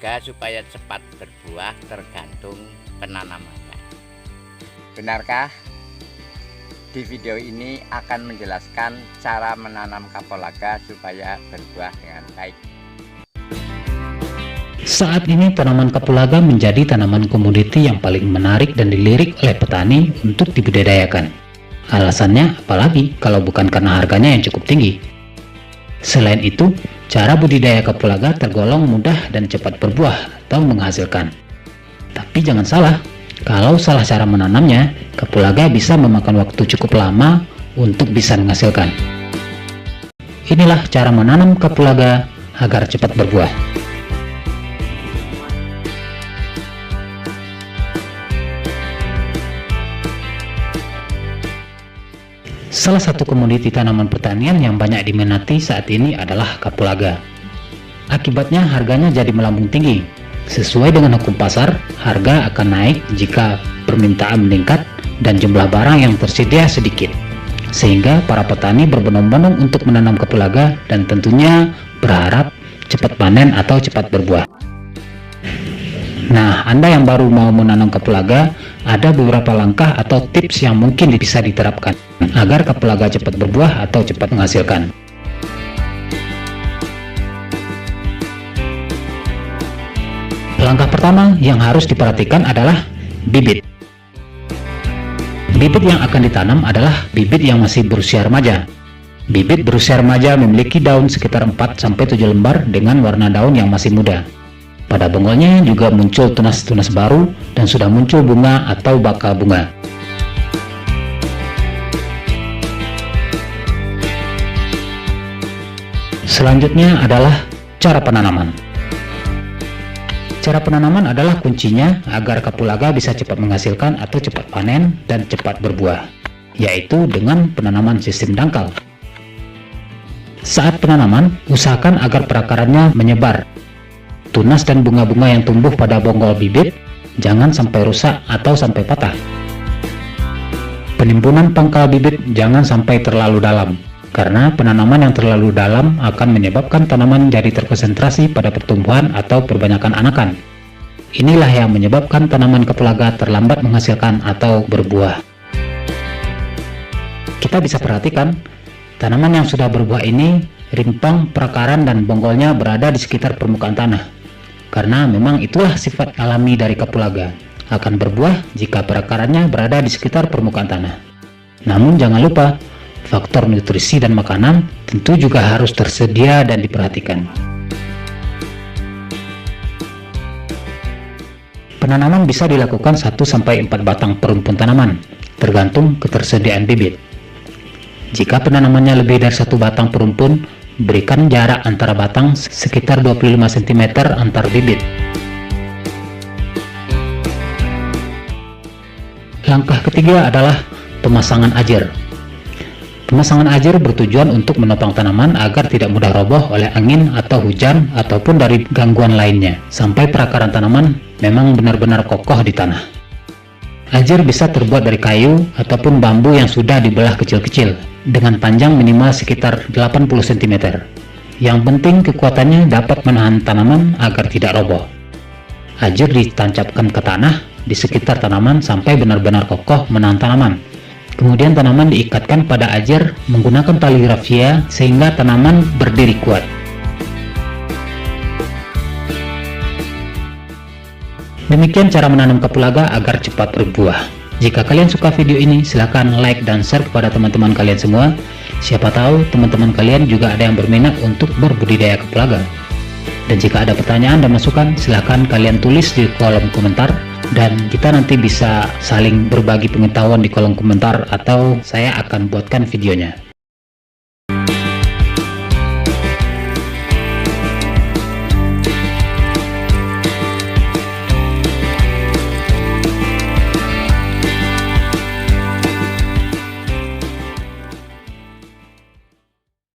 kapulaga supaya cepat berbuah tergantung penanamannya. Benarkah? Di video ini akan menjelaskan cara menanam kapulaga supaya berbuah dengan baik. Saat ini tanaman kapulaga menjadi tanaman komoditi yang paling menarik dan dilirik oleh petani untuk dibudidayakan. Alasannya apalagi kalau bukan karena harganya yang cukup tinggi. Selain itu, cara budidaya kapulaga tergolong mudah dan cepat berbuah atau menghasilkan. Tapi jangan salah, kalau salah cara menanamnya, kapulaga bisa memakan waktu cukup lama untuk bisa menghasilkan. Inilah cara menanam kapulaga agar cepat berbuah. Salah satu komoditi tanaman pertanian yang banyak diminati saat ini adalah kapulaga. Akibatnya harganya jadi melambung tinggi. Sesuai dengan hukum pasar, harga akan naik jika permintaan meningkat dan jumlah barang yang tersedia sedikit. Sehingga para petani berbondong-bondong untuk menanam kapulaga dan tentunya berharap cepat panen atau cepat berbuah. Nah, Anda yang baru mau menanam kapulaga, ada beberapa langkah atau tips yang mungkin bisa diterapkan agar kapulaga cepat berbuah atau cepat menghasilkan. Langkah pertama yang harus diperhatikan adalah bibit. Bibit yang akan ditanam adalah bibit yang masih berusia remaja. Bibit berusia remaja memiliki daun sekitar 4-7 lembar dengan warna daun yang masih muda. Pada bonggolnya juga muncul tunas-tunas baru dan sudah muncul bunga atau bakal bunga. Selanjutnya adalah cara penanaman. Cara penanaman adalah kuncinya agar kapulaga bisa cepat menghasilkan atau cepat panen dan cepat berbuah, yaitu dengan penanaman sistem dangkal. Saat penanaman, usahakan agar perakarannya menyebar. Tunas dan bunga-bunga yang tumbuh pada bonggol bibit jangan sampai rusak atau sampai patah. Penimbunan pangkal bibit jangan sampai terlalu dalam, karena penanaman yang terlalu dalam akan menyebabkan tanaman jadi terkonsentrasi pada pertumbuhan atau perbanyakan anakan. Inilah yang menyebabkan tanaman kapulaga terlambat menghasilkan atau berbuah. Kita bisa perhatikan, tanaman yang sudah berbuah ini rimpang, perakaran, dan bonggolnya berada di sekitar permukaan tanah. Karena memang itulah sifat alami dari kapulaga, akan berbuah jika perakarannya berada di sekitar permukaan tanah. Namun jangan lupa, faktor nutrisi dan makanan tentu juga harus tersedia dan diperhatikan. Penanaman bisa dilakukan 1-4 batang per rumpun tanaman, tergantung ketersediaan bibit. Jika penanamannya lebih dari 1 batang per rumpun, berikan jarak antara batang sekitar 25 cm antar bibit. Langkah ketiga adalah pemasangan ajer. Pemasangan ajer bertujuan untuk menopang tanaman agar tidak mudah roboh oleh angin atau hujan ataupun dari gangguan lainnya, sampai perakaran tanaman memang benar-benar kokoh di tanah. Ajer bisa terbuat dari kayu ataupun bambu yang sudah dibelah kecil-kecil dengan panjang minimal sekitar 80 cm. Yang penting kekuatannya dapat menahan tanaman agar tidak roboh. Ajer ditancapkan ke tanah di sekitar tanaman sampai benar-benar kokoh menahan tanaman. Kemudian tanaman diikatkan pada ajer menggunakan tali rafia sehingga tanaman berdiri kuat. Demikian cara menanam kapulaga agar cepat berbuah. Jika kalian suka video ini, silahkan like dan share kepada teman-teman kalian semua. Siapa tahu teman-teman kalian juga ada yang berminat untuk berbudidaya kapulaga. Dan jika ada pertanyaan dan masukan, silahkan kalian tulis di kolom komentar. Dan kita nanti bisa saling berbagi pengetahuan di kolom komentar atau saya akan buatkan videonya.